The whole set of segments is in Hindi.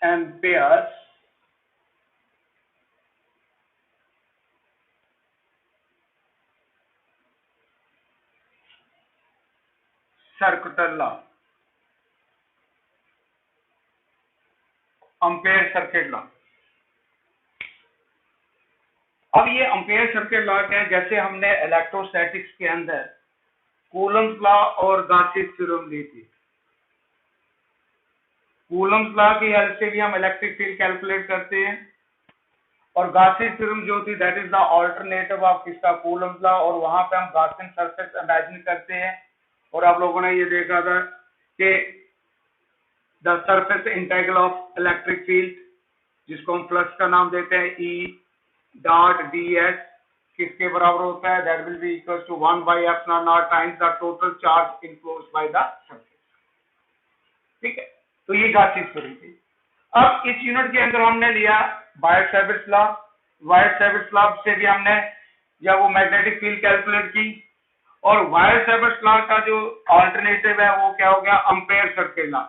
amperes circuit law, ampere circuit law. अब ये अम्पेयर सर्किट लॉ क्या है, जैसे हमने इलेक्ट्रोस्टैटिक्स के अंदर कूलम्स लॉ और गाउसियन थ्योरम ली थी। कूलम्स लॉ की हेल्प से भी हम इलेक्ट्रिक फील्ड कैलकुलेट करते हैं, और गाउसियन थ्योरम जो होती है that is the alternative of किसका, कूलम्स लॉ, और वहां पे हम गाउसियन सरफेस इमेजिन करते हैं। और आप लोगों ने ये देखा था कि the surface integral of electric field, जिसको हम फ्लक्स का नाम देते हैं E डॉट ds, किसके बराबर होता है, that will be equal to 1 by epsilon not times the total charge enclosed by the surface. ठीक है, तो ये गाउसियन थ्योरम थी। अब इस यूनिट के अंदर हमने लिया बायो-सैवर्ट्स लॉ। बायो-सैवर्ट्स लॉ से भी हमने जब वो मैग्नेटिक फील्ड कैलकुलेट की, और बायो-सैवर्ट्स लॉ का जो अल्टरनेटिव है वो क्या हो गया, अम्पेयर सर्किट लॉ।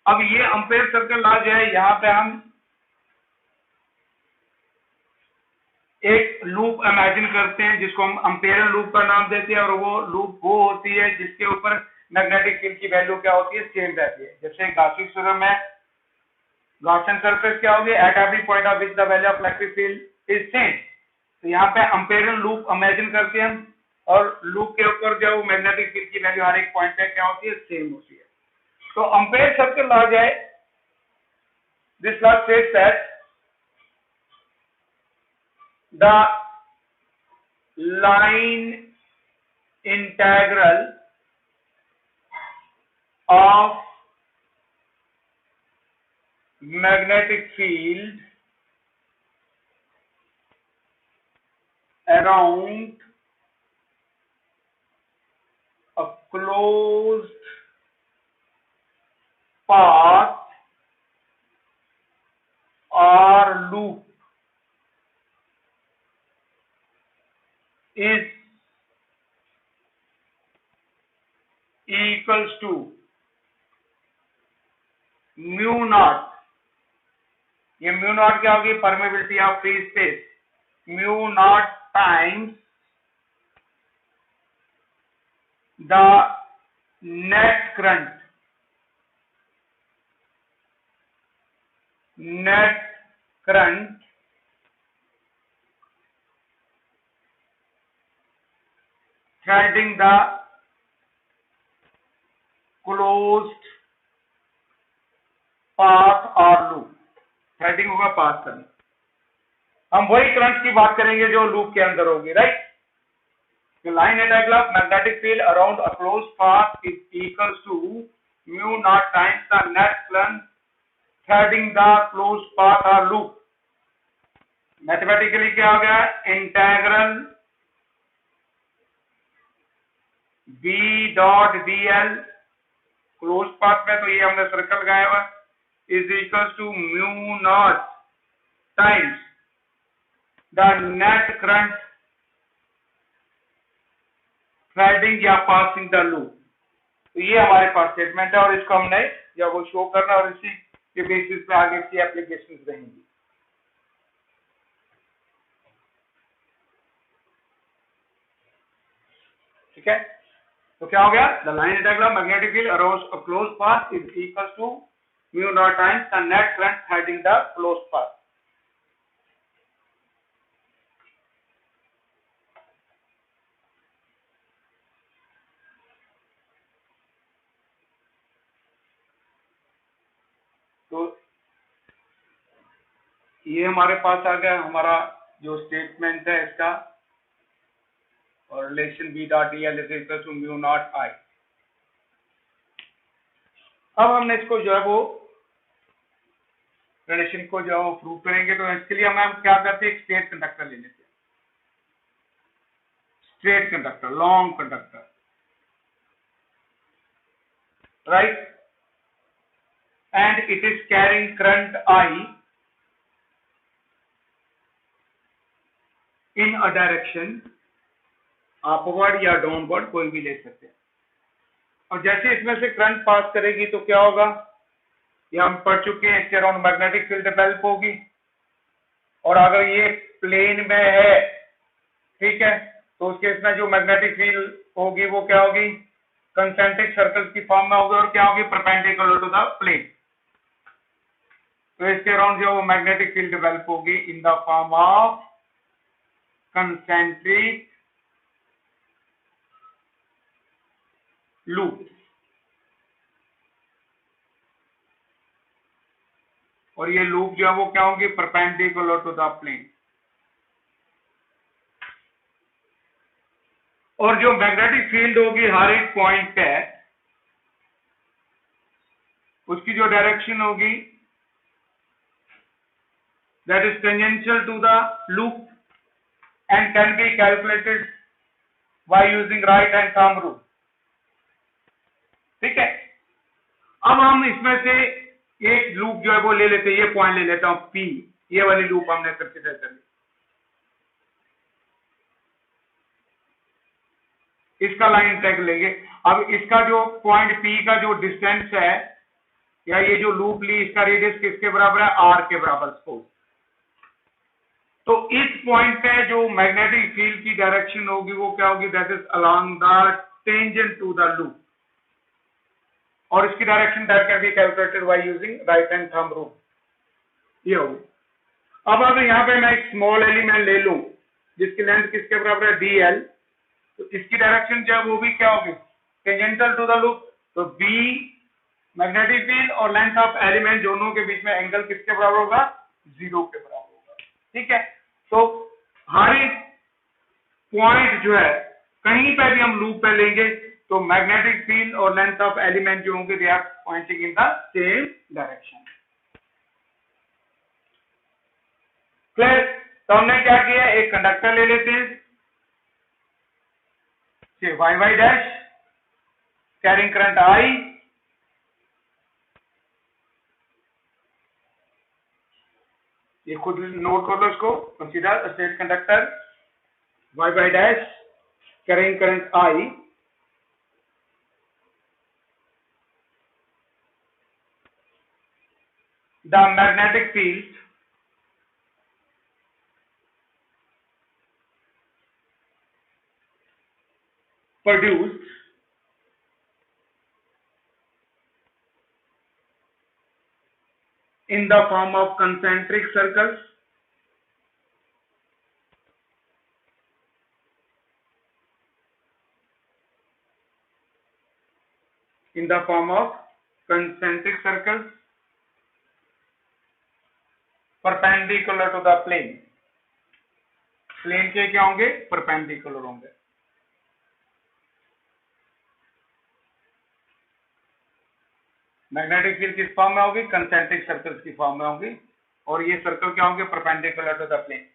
अब ये अम्पेयर सर्किट लॉ जो है, यहाँ पे हम एक लूप इमेजिन करते हैं जिसको हम अम्पेयर लूप का नाम देते हैं, और वो लूप वो होती है जिसके ऊपर मैग्नेटिक फील्ड की वैल्यू क्या होती है, सेम रहती है। जैसे गाउसियन थ्योरम में गॉसियन सरफेस क्या होगी, at every point of which the value of electric field is same. तो यहाँ पे अम्पेयर लूप इमेजिन करते हैं हम, और लूप के ऊपर जो मैग्नेटिक फील्ड की वैल्यू हर एक पॉइंट पे क्या होती है, सेम होती है। तो अम्पेयर सर्किट लॉ जो है, this law states that the line integral of magnetic field around a closed path or loop is equals to mu naught। ये म्यू नॉट क्या होगी, permeability of free space, mu not times the net current, threading the closed path or loop। Threading होगा पास करना। हम वही करंट की बात करेंगे जो लूप के अंदर होगी, right. The line integral of magnetic field around a closed path is equals to mu naught times the net current threading the closed path or loop। Mathematically क्या हो गया, integral B dot dl, close path में तो ये हमने सर्कल लगाया हुआ, is equal to mu not times the net current threading या पासिंग द लूप। तो ये हमारे पास स्टेटमेंट है, और इसको हमने जब वो शो करना, और इसी के बेसिस पे आगे की एप्लीकेशन रहेंगी। ठीक है, तो क्या हो गया, the line integral magnetic field around a close path is equal to mu not times the net current threading the close path. तो ये हमारे पास आ गया हमारा जो स्टेटमेंट है इसका, और relation B dot D L is equal to mu not I. अब हमने इसको जो है वो रिलेशन को जो प्रूव करेंगे, तो इसके लिए हम क्या करते हैं, स्ट्रेट कंडक्टर ले लेते हैं, straight conductor, long conductor, right, and it is carrying current I in a direction, upward या डाउनवर्ड कोई भी ले सकते हैं। और जैसे इसमें से करंट पास करेगी तो क्या होगा, ये हम पढ़ चुके हैं, इसके अराउंड मैग्नेटिक फील्ड डेवलप होगी। और अगर ये प्लेन में है, ठीक है, तो उस केस में जो मैग्नेटिक फील्ड होगी वो क्या होगी, कंसेंट्रिक सर्कल की फॉर्म में होगी और क्या होगी, परपेंडिकुलर टू द प्लेन। तो इसके अराउंड जो मैग्नेटिक फील्ड डेवलप होगी in the form of concentric loop. और ये लूप जो है वो क्या होगी, परपेंडिकुलर टू द प्लेन। और जो मैग्नेटिक फील्ड होगी हर एक पॉइंट पे, उसकी जो डायरेक्शन होगी that is tangential to the loop and can be calculated by using right hand thumb rule. ठीक है, अब हम इसमें से एक लूप जो है वो ले लेते हैं, ये पॉइंट ले लेता हूं P, ये वाली लूप हमने कंसीडर कर ली। इसका लाइन टैग लेंगे। अब इसका जो पॉइंट P का जो डिस्टेंस है, या ये जो लूप ली, इसका रेडियस किसके बराबर है, R के बराबर सपोज। तो इस पॉइंट पे जो मैग्नेटिक फील्ड की डायरेक्शन होगी वो क्या होगी, that is along the tangent to the loop. और इसकी direction that can be calculated by using right hand thumb rule, ये होगी। अब अगर यहाँ पे मैं एक स्मॉल एलिमेंट ले लूं जिसकी लेंथ किसके बराबर है, DL, तो इसकी डायरेक्शन जो है वो भी क्या होगी, टेंजेंटल टू द लूप। तो B मैग्नेटिक फील्ड और लेंथ ऑफ एलिमेंट दोनों के बीच में एंगल किसके बराबर होगा, 0 के बराबर होगा। ठीक है, तो हर एक पॉइंट जो है कहीं पे भी हम लूप पे लेंगे तो मैग्नेटिक फील्ड और लेंथ ऑफ एलिमेंट जो होंगे they are pointing in the same direction. Clear? तो हमने क्या किया, एक कंडक्टर ले लेते हैं, YY dash carrying current I, ये खुद नोट कर लो इसको, consider state conductor YY dash carrying current I, the magnetic field produced in the form of concentric circles in the form of concentric circles perpendicular to the plane। Plane के क्या होंगे, परपेंडिकुलर होंगे। मैग्नेटिक फील्ड किस फॉर्म में होगी, कंसेंट्रिक सर्कल्स की फॉर्म में होगी, और ये सर्कल क्या होंगे, perpendicular to the plane.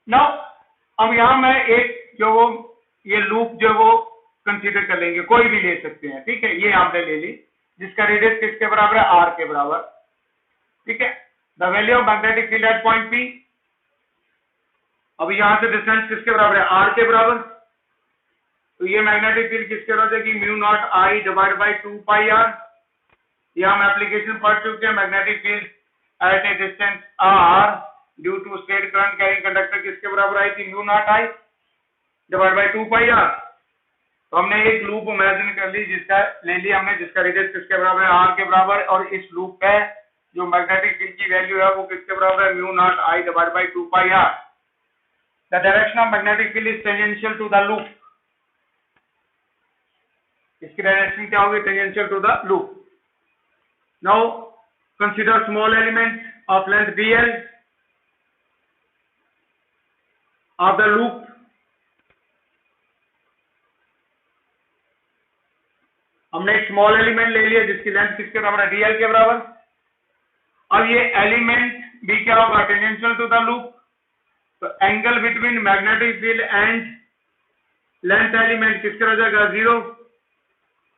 Now अब यहां मैं एक जो वो ये लूप जो वो कंसीडर कर लेंगे, कोई भी ले सकते हैं। ठीक है, ये आपने ले ली जिसका रेडियस किसके बराबर है, R के बराबर। ठीक है, the value of magnetic field eight point P, अब यहां से डिस्टेंस किसके बराबर है, R के बराबर। तो ये मैग्नेटिक फील्ड किसके बराबर है, mu not I divide by 2 pi R। ये हम एप्लीकेशन पढ़ चुके हैं, magnetic field at a distance R due to straight current carrying conductor किसके बराबर आई थी, mu not I divide by 2 pi R। तो हमने एक लूप इमेजिन कर ली, जिसका ले लिया हमने, जिसका रेडियस किसके बराबर है, R के बराबर, और इस लूप पे जो मैग्नेटिक फील्ड की वैल्यू है वो किसके बराबर है, mu not I divide by 2 pi R। The direction of magnetic field is tangential to the loop. इसकी डायरेक्शन क्या होगी, tangential to the loop. Now consider small element of length DL of the loop. हमने एक स्मॉल एलिमेंट ले लिया जिसकी लेंथ किसके बराबर है, DL के बराबर। अब ये एलिमेंट भी क्या होगा, टेंजेंशियल टू द लूप। तो angle between magnetic field and length element किसके हो जाएगा, 0।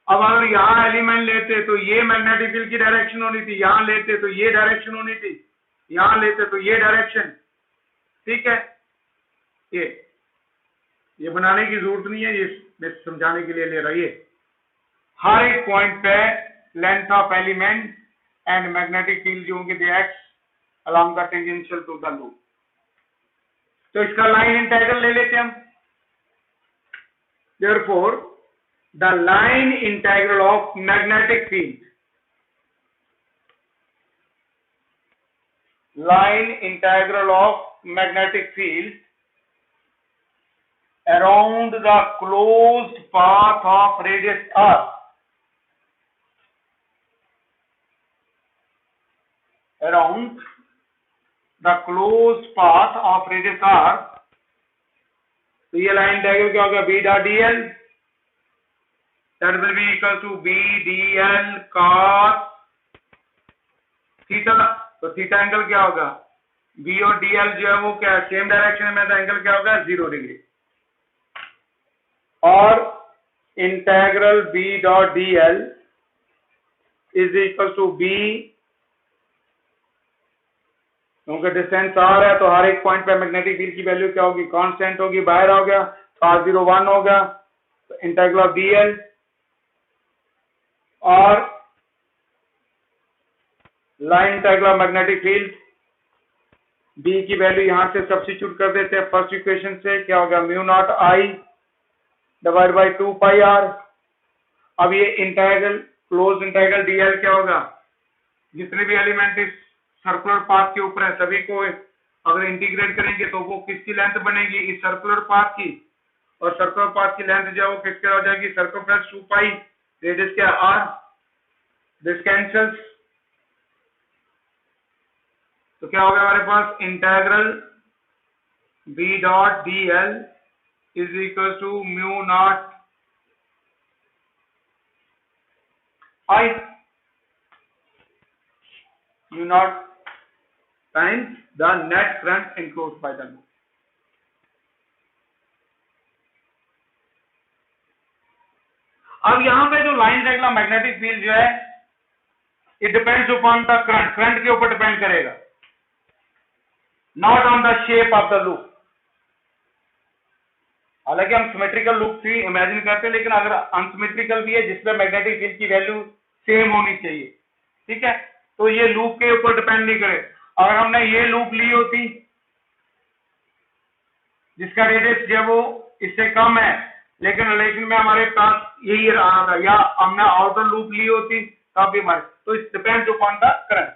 अब अगर यहां एलिमेंट लेते तो ये मैग्नेटिक फील्ड की डायरेक्शन होनी थी, यहां लेते तो ये डायरेक्शन होनी थी, यहां लेते तो ये डायरेक्शन। ठीक है, ये बनाने की जरूरत नहीं है, ये मैं समझाने के लिए ले रहा है। ये हर एक पॉइंट पे length of element and magnetic field जो होंगे they act along the tangential to the loop. तो इसका लाइन इंटीग्रल ले लेते हैं हम। Therefore, the line integral of magnetic field, line integral of magnetic field around the closed path of radius r, around the closed path of radius r, तो ये लाइन इंटीग्रल क्या होगा, b dot dl, that will be equal to b dl cos theta. तो थीटा एंगल क्या होगा, b और dl जो है वो क्या सेम डायरेक्शन में, तो एंगल क्या होगा 0 डिग्री। और integral b dot dl is equal to b, क्योंकि डिस्टेंस r है तो हर एक पॉइंट पे मैग्नेटिक फील्ड की वैल्यू क्या होगी, कांस्टेंट होगी, बाहर हो गया तो r0 1 होगा, तो इंटीग्रल ऑफ dl। और line integral of magnetic field, b की वैल्यू यहां से सब्स्टिट्यूट कर देते हैं फर्स्ट इक्वेशन से, क्या होगा mu not i divide by 2 pi r। अब ये इंटीग्रल क्लोज इंटीग्रल dl क्या होगा, जितने भी एलिमेंट इस सर्कुलर पाथ के ऊपर है सभी को अगर इंटीग्रेट करेंगे तो वो किसकी लेंथ बनेगी, इस सर्कुलर पाथ की। और सर्कुलर पाथ की लेंथ जो है वो किसके हो जाएगी, सर्कमफ्रेंस 2 पाई, रेडियस क्या r, दिस कैंसल्स। तो क्या हो गया हमारे पास, integral b dot dl is equal to mu not i, mu not times the net current enclosed by the loop। अब यहां पे जो लाइन इंटीग्रल मैग्नेटिक फील्ड जो है it depends upon the current, current के ऊपर डिपेंड करेगा, not on the shape of the loop. हालांकि हम सिमेट्रिकल लूप भी इमेजिन करते हैं, लेकिन अगर अनसिमेट्रिकल भी है जिसमें मैग्नेटिक फील्ड की वैल्यू सेम होनी चाहिए, ठीक है, तो ये लूप के ऊपर डिपेंड नहीं करे। अगर हमने ये लूप ली होती जिसका रेडियस जो वो इससे कम है लेकिन रिलेशन में हमारे पास यही रहा था, या हमने आउटर लूप ली होती तब भी हमारे, तो it depends upon the current.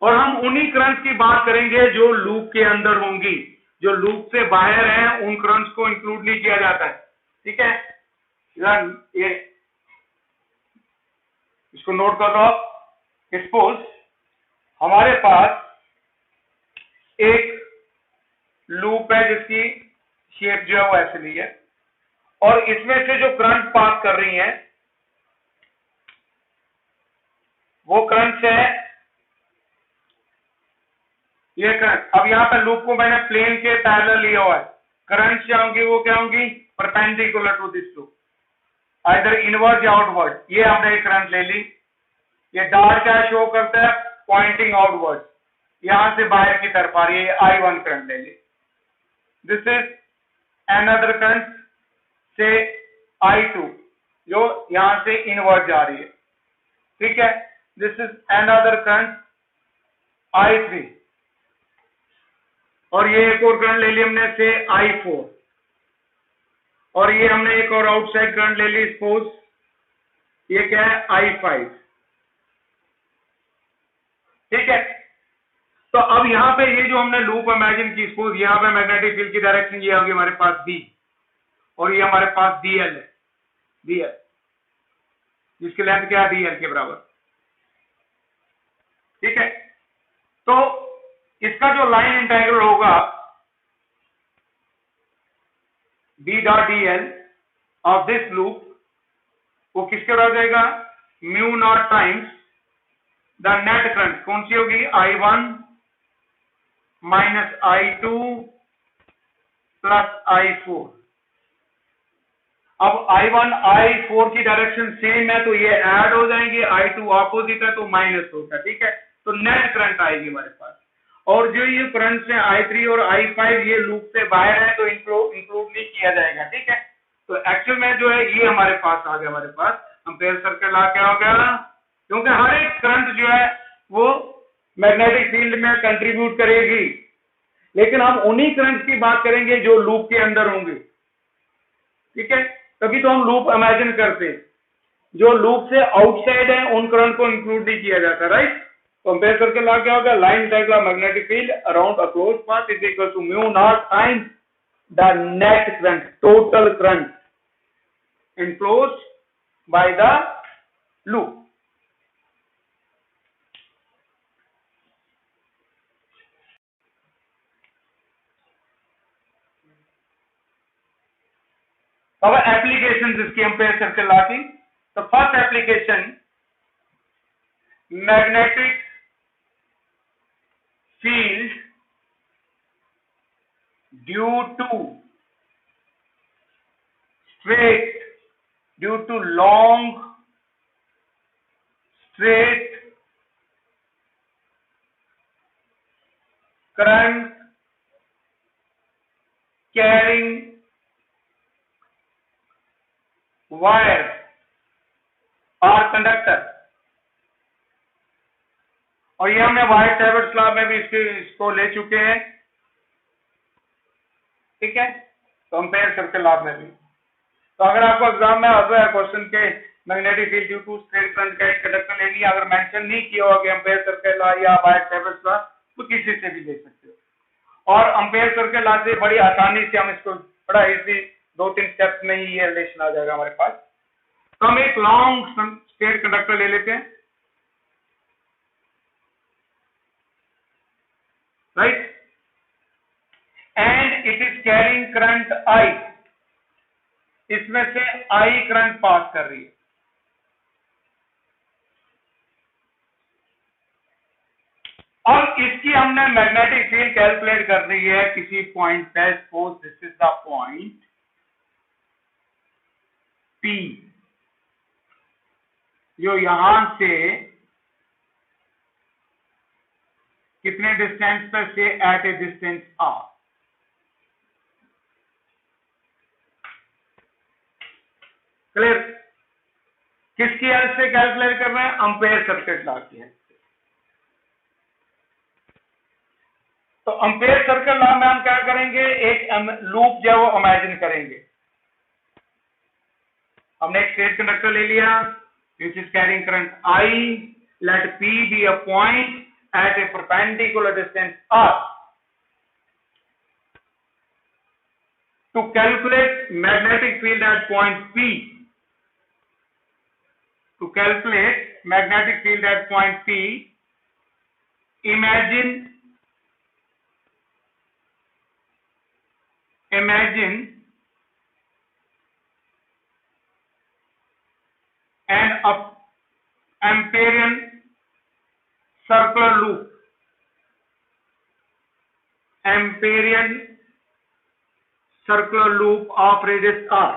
और हम उन्हीं करंट की बात करेंगे जो लूप के अंदर होंगी, जो लूप से बाहर हैं उन करंट्स को इंक्लूड नहीं किया जाता है, ठीक है। ये इसको नोट कर लो। सपोज हमारे पास एक लूप है जिसकी शेप जो है वो ऐसे ली है, और इसमें से जो करंट पास कर रही है वो करंट है ये करंट। अब यहां पर लूप को मैंने प्लेन के पैरेलल लिया हुआ है, करंट क्या होंगी, वो क्या होंगी perpendicular to this loop, either inward या आउटवर्ड। ये हमने एक करंट ले ली, ये डॉट क्या शो करता है, पॉइंटिंग आउटवर्ड, यहां से बाहर की तरफ आ रही है, I1 करंट ले ली। दिस इज अनदर करंट से I2 जो यहां से इनवर्ड जा रही है, ठीक है। This is another current I3, और ये एक और करंट ले ली हमने से I4, और ये हमने एक और आउटसाइड करंट ले ली, सपोज ये क्या है I5, ठीक है। तो अब यहां पे ये जो हमने लूप इमेजिन की, सपोज यहां पे मैग्नेटिक फील्ड की डायरेक्शन ये होगी हमारे पास B, और ये हमारे पास DL है, DL जिसकी लेंथ क्या है DL के बराबर, ठीक है। तो इसका जो लाइन इंटीग्रल होगा B dot dl of this loop वो किसके बराबर जाएगा, mu not times the net current, कौन सी होगी I1 minus I2 plus I4। अब I1 I4 की डायरेक्शन सेम है तो ये ऐड हो जाएंगे, I2 ऑपोजिट है तो माइनस होगा, ठीक है। तो नेट करंट आएगी हमारे पास। और जो ये करंट से I3 और I5 ये लूप से बाहर है तो इंक्लूड नहीं किया जाएगा, ठीक है। तो एक्चुअल में जो है ये हमारे पास आ गया, हमारे पास एम्पेयर सर्किल आ क्या हो गया, क्योंकि हर एक करंट जो है वो मैग्नेटिक फील्ड में कंट्रीब्यूट करेगी, लेकिन हम उन्हीं करंट की बात करेंगे जो लूप के अंदर होंगे, ठीक है। तभी तो हम लूप इमेजिन करते हैं, जो लूप से आउटसाइड है उन करंट को इंक्लूड नहीं किया जाता, राइट। तो एम्पेयर सर्किल लॉ क्या होगा, line integral of magnetic field around a closed path is equal to mu not times the net current, total current enclosed by the loop। अब एप्लीकेशन इसकी एम्पेयर सर्किल लॉ की, तो first application magnetic field due to long straight current carrying wire or conductor। और ये हमने वाइट-सेवर्ट्स लॉ में भी इसको ले चुके हैं, ठीक है। तो एम्पेयर सर्किल लॉ में भी, तो अगर आपको एग्जाम में आता है क्वेश्चन के magnetic field due to straight current का कंडक्टर ले लिया, अगर मेंशन नहीं किया होगा एम्पेयर सर्किल लॉ या वाइट-सेवर्ट्स लॉ, तो किसी से भी ले सकते हो। और एम्पेयर सर्किल लॉ से बड़ी आसानी से हम इसको बड़ा इजी 2-3 स्टेप्स में ही ये रिलेशन आ जाएगा हमारे पास। तो हम एक लॉन्ग स्ट्रेट कंडक्टर ले लेते हैं, right, and it is carrying current I, इसमें से I करंट पास कर रही है। अब इसकी हमने मैग्नेटिक फील्ड कैलकुलेट कर रही है किसी पॉइंट पे, suppose this is the point P, जो यहां से कितने डिस्टेंस पर से at a distance R। Clear, किसकी हेल्प से कैलकुलेट कर रहे हैं, एम्पेयर सर्किट लॉ की हेल्प से। तो एम्पेयर सर्किल लॉ में हम क्या करेंगे, एक लूप जो है वो इमेजिन करेंगे। हमने एक स्ट्रेट कंडक्टर ले लिया which is carrying current I, let P be a point at a perpendicular distance R। To calculate magnetic field at point P, to calculate magnetic field at point P, imagine an Amperian circular loop, Amperian circular loop of radius R।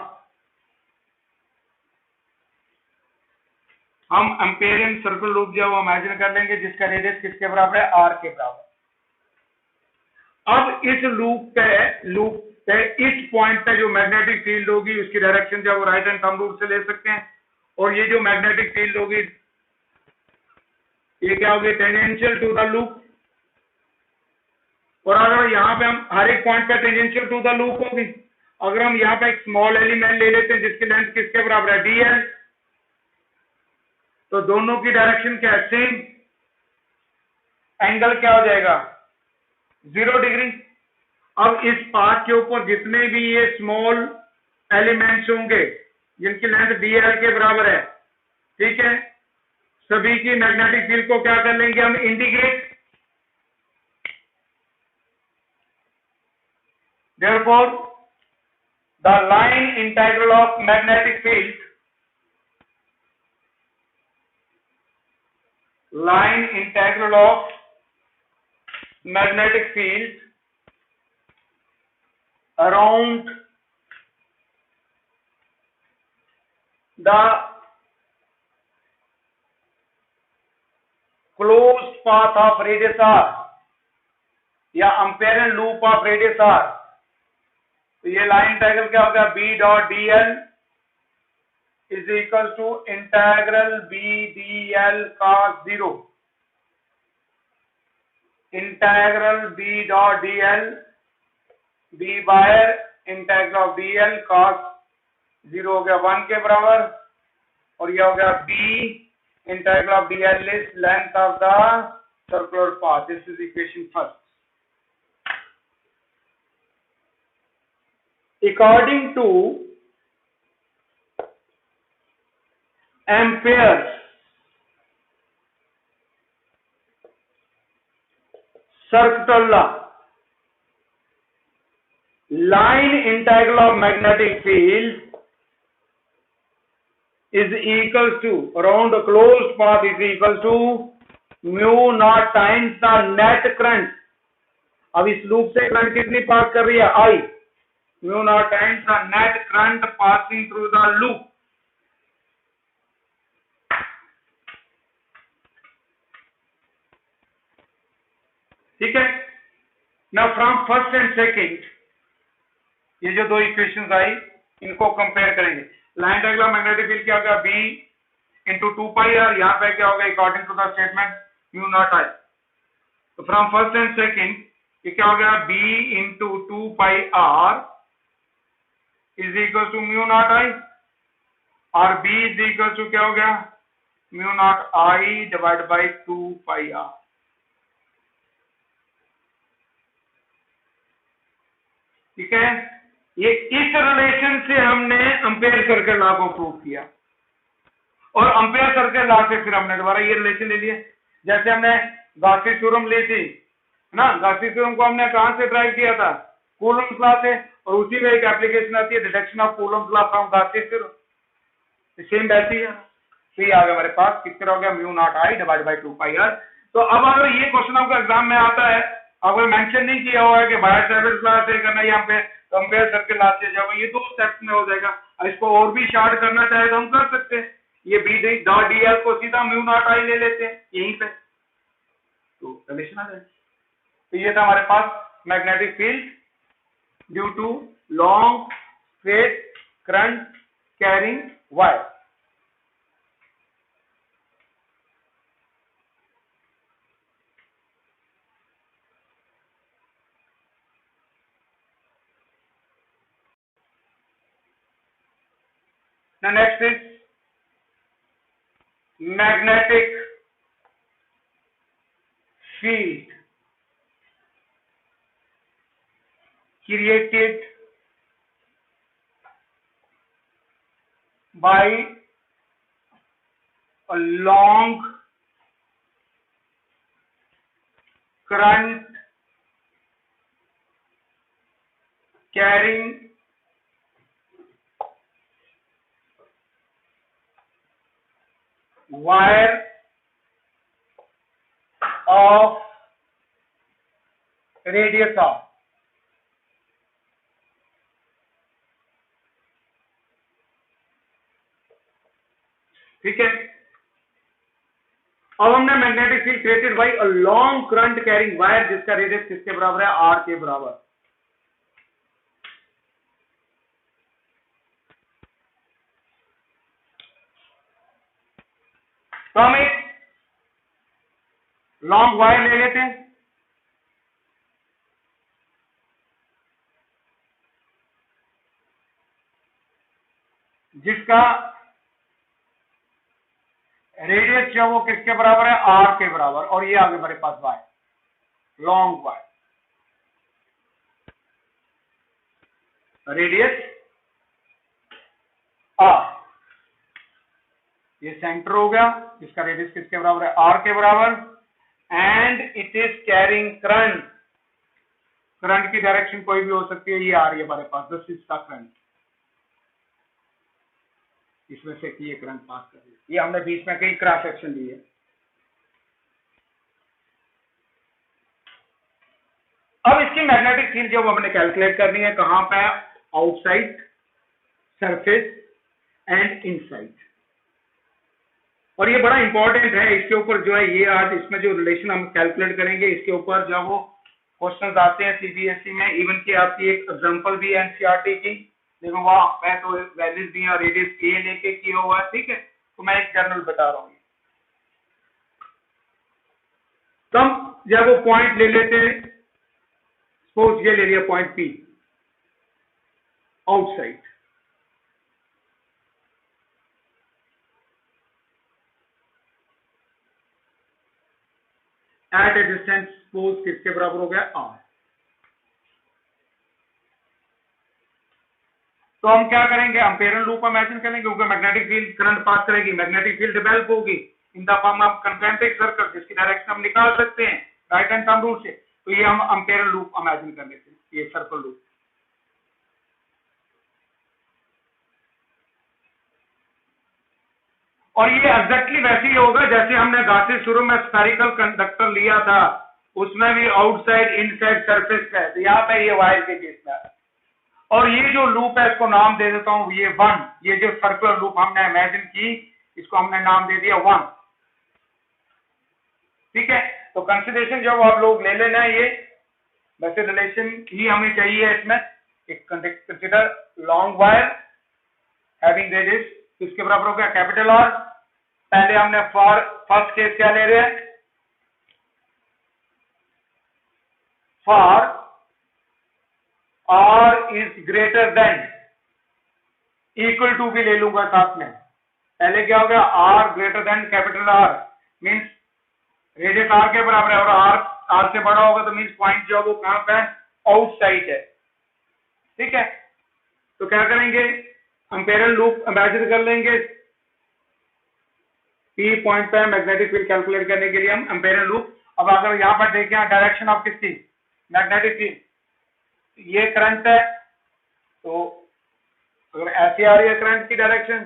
हम एम्पेरियन सर्कुलर लूप जो है वो इमेजिन कर लेंगे जिसका रेडियस किसके बराबर है, R के बराबर। अब इस लूप पे इस पॉइंट पे जो मैग्नेटिक फील्ड होगी उसकी डायरेक्शन जो है वो राइट हैंड थंब रूल से ले सकते हैं, और ये जो मैग्नेटिक फील्ड होगी ये क्या होगी, टेंजेंशियल टू द लूप। और अगर यहाँ पे हम हर एक पॉइंट पे टेंजेंशियल टू द लूप होगी, अगर हम यहाँ पे एक स्मॉल एलिमेंट ले लेते हैं जिसकी लेंथ किसके बराबर है, D है, तो दोनों की डायरेक्शन क्या है, सेम, एंगल क्या हो जाएगा, 0 डिग्री। अब इस पाथ के ऊपर जितने भी ये स्मॉल एलिमेंट्स होंगे जिनकी लेंथ dl के बराबर है, ठीक है, सभी की मैग्नेटिक फील्ड को क्या कर लेंगे हम, integrate. Therefore, the line integral of magnetic field, line integral of magnetic field around the closed path of radius r या amperian loop of radius r, तो ये लाइन इंटीग्रल क्या होगा, b dot dl is equal to integral b dl cos 0, integral b dot dl b by integral of dl cos 0 हो गया 1 के बराबर, और यह हो गया b integral of dl is length of the circular path. This is equation first. According to Ampere's circular law, line integral of magnetic field is equal to, around a closed path is equal to mu naught times the net current. अब इस लूप से करंट कितनी पास कर रही है, I. Mu naught times the net current passing through the loop. ठीक है. Now from first and second, ये जो दो इक्वेशंस आई इनको कंपेयर करेंगे. लाइन इंटीग्रल मैग्नेटिक फील्ड क्या होगा, b into 2 pi r, यहाँ पे क्या होगा according to the statement mu naught I. तो फ्रॉम फर्स्ट एंड सेकंड ये क्या हो गया, b into 2 pi r is equal to mu naught I, और b is equal to क्या हो गया, mu naught I divided by 2 pi r. ठीक है. ये इस रिलेशन से हमने एम्पेयर सर्किल लॉ को प्रूव किया, और एम्पेयर सर्किल लॉ से फिर हमने दोबारा ये रिलेशन ले लिए. जैसे हमने गॉसिस थ्योरम ली थी ना, गॉसिस थ्योरम को हमने कहां से ड्राइव किया था, कूलम्ब्स लॉ से, और उसी में एक एप्लीकेशन आती है deduction of Coulomb's law from Gauss's theorem, same वैसी है. तो ये आ गया हमारे पास, कितना हो गया, mu not I divide by 2 pi R. तो अब अगर ये क्वेश्चन आपका एग्जाम में आता है, अगर मेंशन नहीं किया हुआ है कि बायो-सैवर्ट लॉ से करना है, यहाँ पे कंपेयर सर्किल लॉ से जाओ, ये 2 स्टेप्स में हो जाएगा. अब इसको और भी शॉर्ट करना चाहे तो हम कर सकते हैं. ये b डॉट dl को सीधा म्यू नॉट आई ले लेते हैं यहीं पे, तो रिलेशन आ जाए. तो ये था हमारे पास magnetic field due to long straight current carrying wire. Now next is magnetic field created by a long current carrying wire of radius r. ठीक है. अब हमने magnetic field created by a long current carrying wire जिसका रेडियस किसके बराबर है, आर के बराबर. तो हम एक लॉन्ग वायर ले लेते हैं, जिसका रेडियस जो वो किसके बराबर है, आर के बराबर, और ये आगे हमारे पास wire, long wire, radius R. ये सेंटर हो गया जिसका रेडियस किसके बराबर है, आर के बराबर, and it is carrying current. Current की डायरेक्शन कोई भी हो सकती है, ये आ रही है हमारे पास, दिस इज द करंट, इसमें से ये करंट पास कर रही है. ये हमने बीच में कई क्रॉस सेक्शन लिए. अब इसकी मैग्नेटिक फील्ड जो हमने कैलकुलेट करनी है, कहां पे, आउटसाइड सरफेस एंड इनसाइड. और ये बड़ा इंपॉर्टेंट है, इसके ऊपर जो है ये आज इसमें जो रिलेशन हम कैलकुलेट करेंगे इसके ऊपर जो वो क्वेश्चन आते हैं सीबीएसई में, इवन की आपकी एक एग्जांपल भी है एनसीईआरटी की, देखो वहाँ मैं तो वैल्यूज भी और रेडियस ए लेके किया हुआ है, ठीक है। तो मैं एक जनरल बता रहा हूँ। तो हम जब वो पॉइंट ले लेते हैं, सपोज ये ले लिया point P outside, at a distance suppose किसके बराबर हो गया आर। तो हम क्या करेंगे, अम्पेरियल लूप इमेजिन करेंगे, क्योंकि मैग्नेटिक फील्ड करंट पास करेगी, मैग्नेटिक फील्ड डेवलप होगी in the form of concentric circle, जिसकी डायरेक्शन हम निकाल सकते हैं राइट हैंड थंब रूल से। तो ये हम अम्पेरियल लूप इमेजिन कर लेते हैं, ये सर्कल लूप। और ये एग्जैक्टली वैसे ही होगा जैसे हमने गासी शुरू में स्फेरिकल कंडक्टर लिया था, उसमें भी आउटसाइड इनसाइड सरफेस का है, तो यहाँ पे ये वायर के केस में है। और ये जो लूप है इसको नाम दे देता हूं ये वन, ये जो सर्कुलर लूप हमने इमेजिन की इसको हमने नाम दे दिया वन, ठीक है। तो कंसिडरेशन जब आप लोग ले लेना है, ये वैसे रिलेशन ही हमें चाहिए इसमें, एक consider long wire having radius किसके बराबर हो गया कैपिटल आर। पहले हमने फॉर फर्स्ट केस क्या ले रहे हैं, for R is greater than, equal to भी ले लूंगा साथ में। पहले क्या हो गया, R greater than capital R, means radius R के बराबर है, और आर से बड़ा होगा तो मीन्स पॉइंट जो है वो कहां पे है, आउटसाइड है, ठीक है। तो क्या करेंगे, अम्पेरियल लूप इमेजिन कर लेंगे, पी पॉइंट पे मैग्नेटिक फील्ड कैलकुलेट करने के लिए हम अम्पेरियल लूप। अब अगर यहां पर देखें डायरेक्शन ऑफ किसकी, मैग्नेटिक फील्ड, ये करंट है, तो अगर ऐसी आ रही है करंट की डायरेक्शन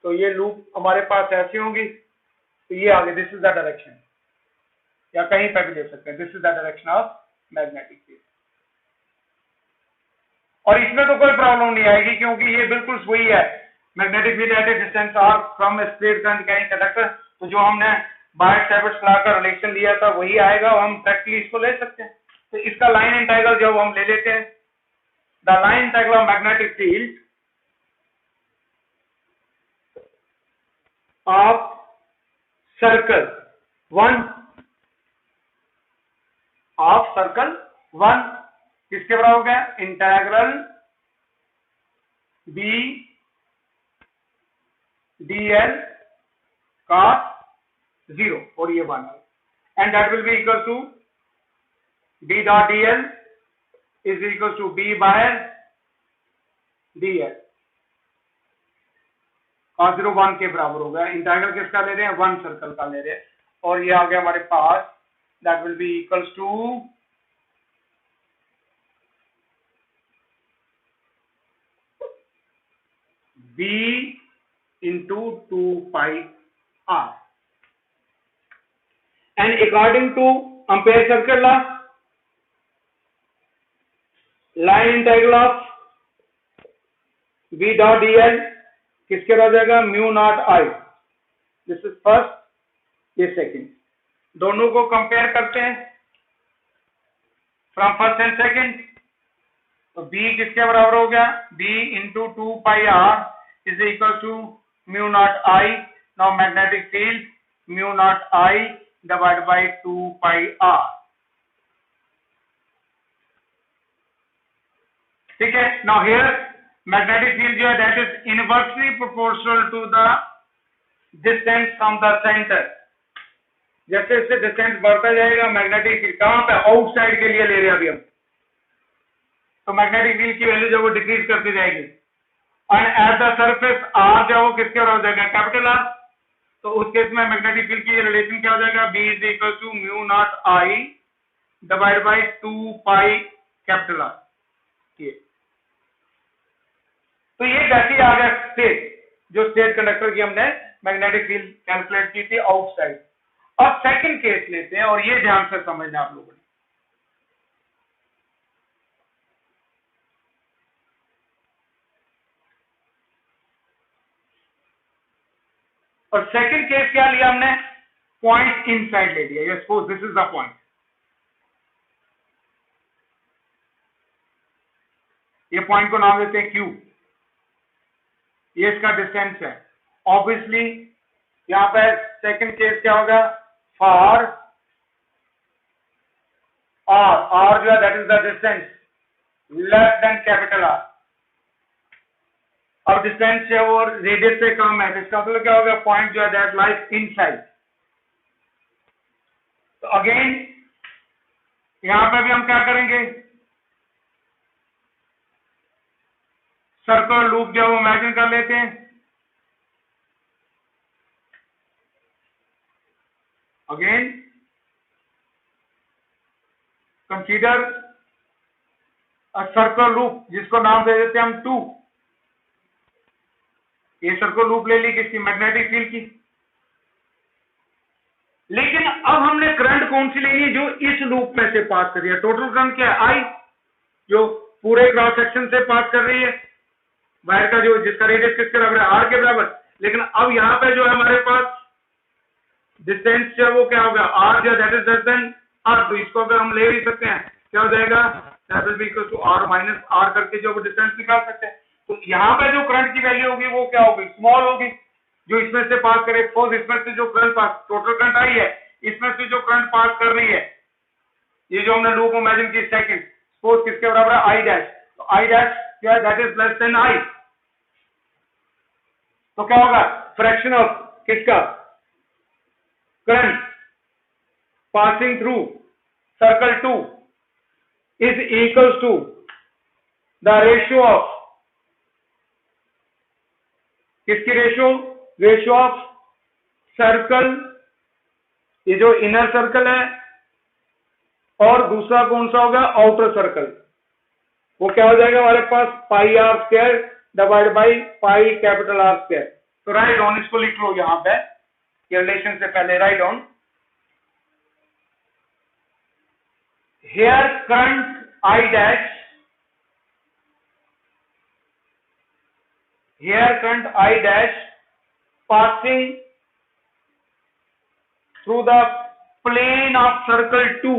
तो ये लूप हमारे पास ऐसी होंगी, तो ये आगे दिस इज द डायरेक्शन, या कहीं पर भी ले सकते हैं, this is the direction of magnetic field. और इसमें तो कोई प्रॉब्लम नहीं आएगी क्योंकि ये बिल्कुल वही है, magnetic field at a distance R from straight current carrying conductor, तो जो हमने बायट-सैवर्ट लॉ का रिलेशन लिया था वही आएगा, और हम डायरेक्टली इसको ले सकते हैं। तो इसका लाइन इंटीग्रल जब हम ले लेते हैं, the line integral of magnetic field of circle one, of circle one किसके बराबर हो गया, इंटीग्रल बी dl cos 0, और ये वन है, and that will be equal to b dot dl is equal to b by dl, cos 0 1 के बराबर हो गया। इंटीग्रल किसका ले रहे हैं, वन सर्कल का ले रहे हैं, और ये आ गया हमारे पास, that will be equal to b into 2 pi r, and according to Ampere circle law, line integral of v dot dl किसके हो जाएगा, mu not I, this is first, ये सेकंड, दोनों को कंपेयर करते हैं फ्रॉम फर्स्ट एंड सेकंड। तो b किसके बराबर हो गया, b into 2 pi r is equal to mu not I, now magnetic field mu not I divide by 2 pi r, ठीक है। नाउ हियर मैग्नेटिक फील्ड जो है that is inversely proportional to the distance from the centre, जैसे इससे डिस्टेंस बढ़ता जाएगा मैग्नेटिक फील्ड कहां पे, आउटसाइड के लिए ले रहे हैं अभी हम, तो मैग्नेटिक फील्ड की वैल्यू जो वो डिक्रीज करती जाएगी, and at the surface R जो वो किसके बराबर हो जाएगा, कैपिटल आर। तो उस केस में मैग्नेटिक फील्ड की रिलेशन क्या हो जाएगा, B is equal to mu not I divide by 2 pi capital R, तो ये वैसे आ गया स्टेट, जो स्टेट कंडक्टर की हमने मैग्नेटिक फील्ड कैलकुलेट की थी आउटसाइड। अब सेकंड केस लेते हैं, और ये ध्यान से समझना आप लोगों ने, और सेकंड केस क्या लिया हमने, पॉइंट इनसाइड ले लिया। ये suppose this is the point, ये पॉइंट को नाम देते हैं क्यू, ये इसका डिस्टेंस है। ऑब्वियसली यहां पे सेकंड केस क्या होगा, फॉर आर, आर जो है that is the distance less than capital are. अब डिस्टेंस है वो रेडियस से कम है, इसका मतलब क्या होगा, पॉइंट जो है दैट लाइज इनसाइड। तो अगेन यहां पे भी हम क्या करेंगे, सर्कल लूप जो है वो इमेजिन कर लेते हैं। Again consider a circle loop जिसको नाम दे देते हैं हम 2। ये सर्कल लूप ले ली किसकी, मैग्नेटिक फील्ड की। लेकिन अब हमने करंट कौन सी लेनी है, जो इस लूप में से पास कर रही है। टोटल करंट क्या है, आई, जो पूरे क्रॉस सेक्शन से पास कर रही है, वायर का जो जिसका रेडियस किसके बराबर है, आर के बराबर। लेकिन अब यहां पे जो है हमारे पास डिस्टेंस जो है वो क्या होगा, आर जो that is less than R. तो इसको अगर हम ले भी सकते हैं, क्या हो जाएगा, that will be equal to R minus R करके जो डिस्टेंस निकाल सकते हैं। तो यहां पे जो करंट की वैल्यू होगी वो क्या होगी, स्मॉल होगी, जो इसमें से पास करे। सपोज इसमें से जो current pass, total current I है, इसमें से जो करंट पास कर रही है, ये जो हमने लूप इमेजिन की सेकंड, सपोज किसके बराबर है, आई डैश। तो आई डैश क्या है, that is less than I. तो क्या होगा, फ्रैक्शन ऑफ किसका, current passing through circle 2 is equals to the ratio of, किसकी रेशियो, रेशियो ऑफ सर्कल, ये जो इनर सर्कल है, और दूसरा कौन सा होगा, आउटर सर्कल। वो क्या हो जाएगा हमारे पास, pi R square divide by pi capital R square. तो राइट ऑन, इसको लिख लो यहां पे, ये रिलेशन से पहले right on. Here current I dash, here current I dash passing through the plane of circle 2,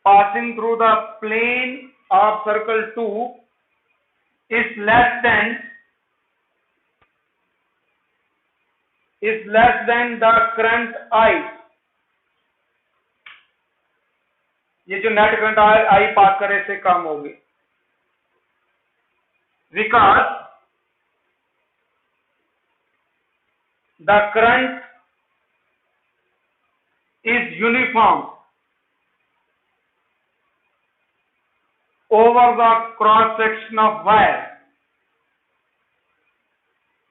passing through the plane of circle 2 is less than the current I। ये जो नेट करंट आई पास करे से कम होगी, because the current is uniform over the cross section of wire,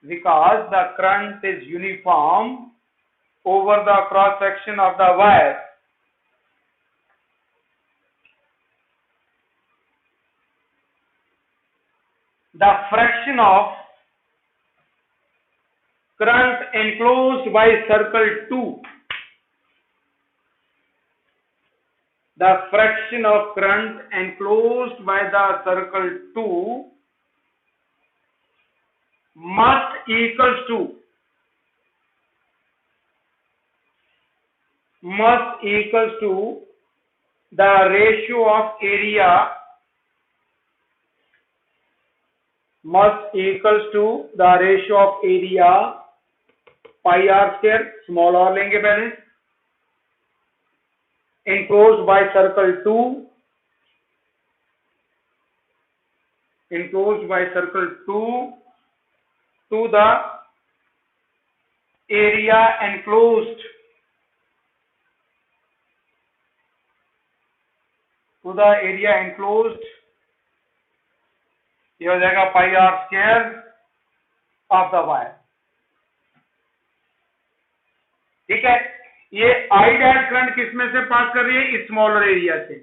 because the current is uniform over the cross section of the wire, the fraction of current enclosed by circle 2, the fraction of current enclosed by the circle 2 must equals to the ratio of area, must equals to the ratio of area pi r square, small r लेंगे पहले, enclosed by circle 2, enclosed by circle 2 to the area enclosed, to the area enclosed, ये हो जाएगा pi R square of the wire. ठीक है, ये आई डैश करंट किसमें से पास कर रही है, स्मॉलर एरिया से,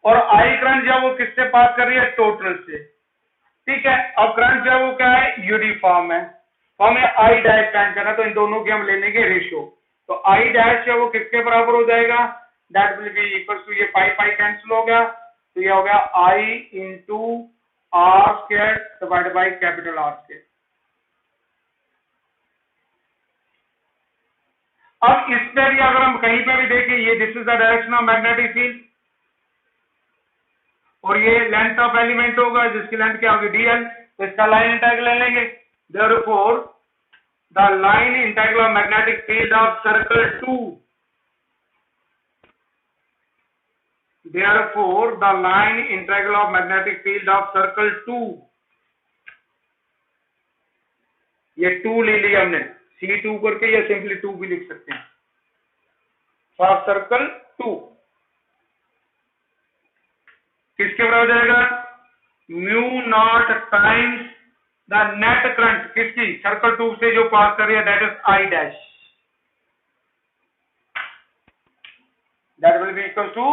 और आई करंट जो वो किससे पास कर रही है, टोटल से। ठीक है, अब करंट जो वो क्या है, यूनिफॉर्म है, तो हमें आई डैश फाइंड करना, तो इन दोनों की हम ले लेंगे रेशियो। तो आई डैश जो वो किसके बराबर हो जाएगा, that will be equal to, ये पाई पाई कैंसिल हो गया, तो ये हो गया I into R square divide by capital R square. अब इस पे भी अगर हम कहीं पे भी देखें, ये this is the direction of magnetic field और ये लेंथ ऑफ एलिमेंट होगा जिसकी लेंथ क्या होगी dl, तो इसका लाइन इंटीग्रल ले लेंगे। Therefore the line integral of magnetic field of circle 2, therefore the line integral of magnetic field of circle 2, ये 2 ले लिया हमने C2 करके, या सिंपली 2 भी लिख सकते हैं, फॉर सर्कल 2 किसके बराबर जाएगा, mu not times the net current किसकी, सर्कल 2 से जो पास कर रही है, that is I dash, that will be equal to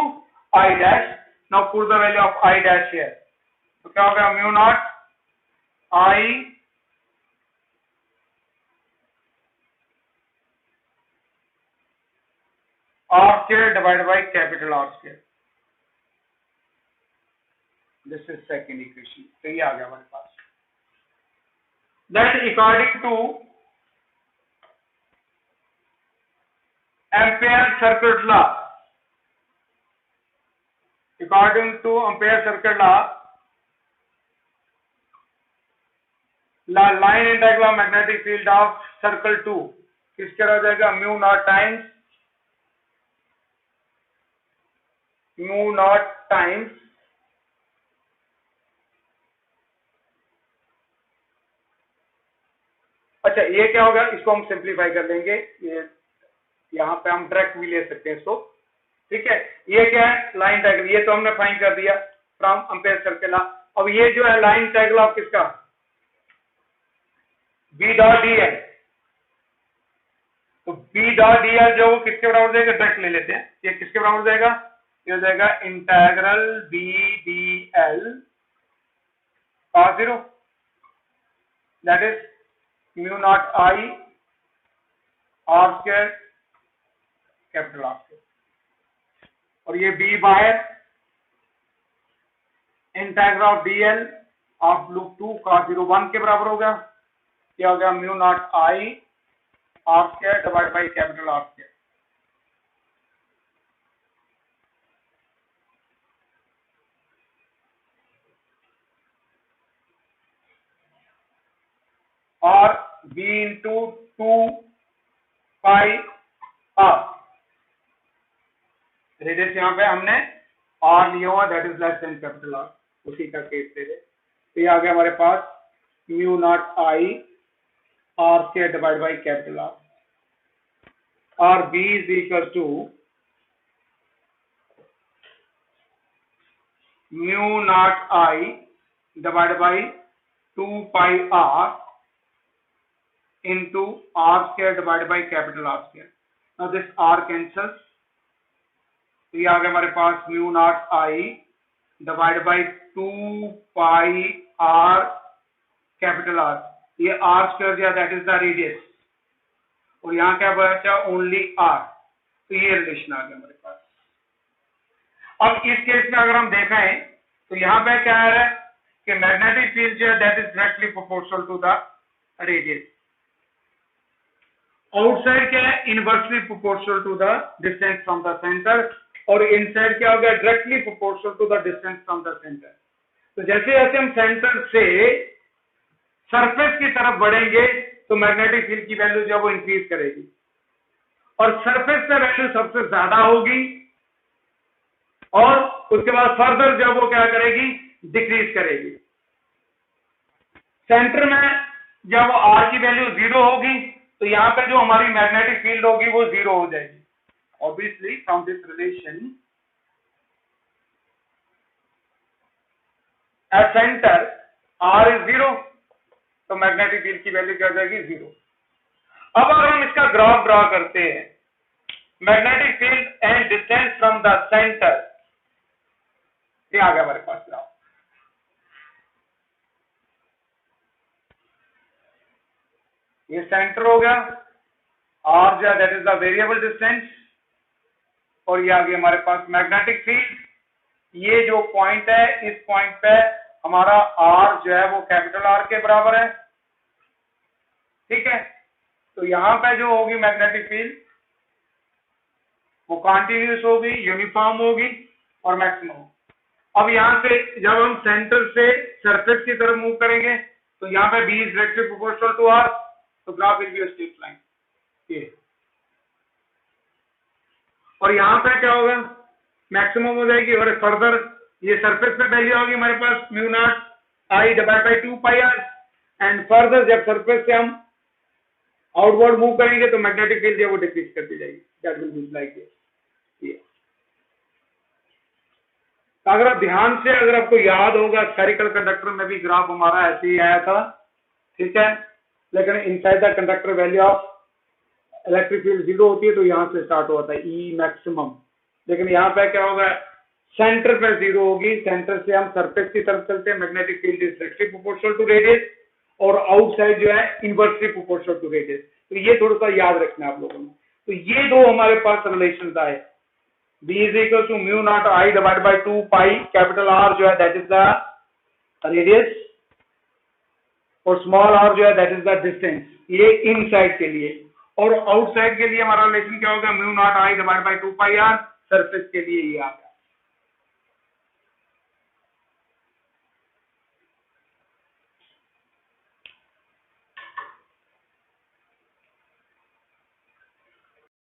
I dash. Now put the value of I dash here. तो क्या होगा, mu not I R square divided by capital R square. This is second equation. तो ये आ गया हमारे पास। That according to Ampere circuit law, according to Ampere circuit law, the line integral of magnetic field of circle 2 किसके हो जाएगा, म्यू नॉट टाइम्स अच्छा ये क्या होगा, इसको हम सिंप्लीफाई कर लेंगे, ये यहाँ पे हम डायरेक्ट भी ले सकते हैं इसको, ठीक है। ये क्या है, लाइन इंटीग्रल, ये तो हमने फाइंड कर दिया फ्रॉम एम्पेयर सर्कल लॉ। अब ये जो है लाइन इंटीग्रल ऑफ किसका, B डॉट dl, तो B डॉट dl जो किसके बराबर जाएगा, डायरेक्ट ले लेते हैं, ये किसके बराबर जाएगा, ये हो जाएगा integral B dl cos 0, that is mu not I R square capital R square, और ये B बाहर, integral of dl of loop 2 cos 0 1 के बराबर होगा, क्या हो गया, mu not I R square divide by capital R square. और B into 2 pi R, radius यहाँ पे हमने R लिया हुआ, that is less then capital R, उसी का केस ले रहे, तो ये आ गया हमारे पास mu not I R square divide by capital R, और B is equal to mu not I divide by 2 pi R into R square divided by capital R square. Now this R cancels, तो ये आ गया हमारे पास mu not I divide by 2 pi R capital R, ये R स्क्वायर जो दैट इज द रेडियस, और यहाँ क्या बचा, ओनली R, तो ये रिलेशन आ गया हमारे पास। अब इस केस में अगर हम देखें तो यहाँ पे क्या है कि मैग्नेटिक फील्ड जो है that is directly proportional to the radius, outside क्या है, inversely proportional to the distance from the centre, और इनसाइड क्या हो गया, directly proportional to the distance from the centre. तो जैसे जैसे हम सेंटर से सरफेस की तरफ बढ़ेंगे तो मैग्नेटिक फील्ड की वैल्यू जो है वो इंक्रीज करेगी, और सरफेस पे वैल्यू सबसे ज्यादा होगी, और उसके बाद फर्दर जो वो क्या करेगी, डिक्रीज करेगी। सेंटर में जब R की वैल्यू 0 होगी तो यहाँ पे जो हमारी मैग्नेटिक फील्ड होगी वो 0 हो जाएगी। Obviously from this relation at centre R is 0, तो मैग्नेटिक फील्ड की वैल्यू क्या हो जाएगी, 0। अब अगर हम इसका ग्राफ ड्रॉ करते हैं, magnetic field and distance from the centre, ये आ गया हमारे पास ग्राफ। ये सेंटर हो गया, R जो है that is the variable distance, और ये आ गया हमारे पास मैग्नेटिक फील्ड। ये जो पॉइंट है, इस पॉइंट पे हमारा R जो है वो कैपिटल R के बराबर है, ठीक है। तो यहां पे जो होगी मैग्नेटिक फील्ड वो कॉन्टिन्यूस होगी, यूनिफॉर्म होगी और मैक्सिमम। अब यहाँ से जब हम सेंटर से सरफेस की तरफ मूव करेंगे तो यहाँ पे B is directly proportional to R, तो graph will be a straight line ये। और यहाँ पे क्या होगा, मैक्सिमम हो जाएगी और फर्दर ये सरफेस पे वैल्यू होगी हमारे पास mu not I divide by 2 pi R, and further जब सरफेस से हम आउटवर्ड मूव करेंगे तो मैग्नेटिक फील्ड है वो डिक्रीज करती जाएगी, that will be like this. तो अगर आप ध्यान से, अगर आपको याद होगा स्फेरिकल कंडक्टर में भी ग्राफ हमारा ऐसे ही आया था, ठीक है, लेकिन inside the conductor value of electric field 0 होती है, तो यहां से स्टार्ट होता है ई मैक्सिमम। लेकिन यहाँ पे क्या होगा, सेंटर पे 0 होगी, सेंटर से हम सरफेस की तरफ चलते हैं, magnetic field is directly proportional to radius, और आउटसाइड जो है इनवर्सली प्रोपोर्शनल टू रेडियस। तो ये थोड़ा सा याद रखना है आप लोगों ने। तो ये दो हमारे पास रिलेशन आए, b is equal to mu not I divide by 2 pi capital R जो है दैट इज द रेडियस, और स्मॉल आर जो है दैट इज द डिस्टेंस, ये इनसाइड के लिए। और आउटसाइड के लिए हमारा रिलेशन क्या होगा, mu not I divide by 2 pi R, surface के लिए ये आ गया।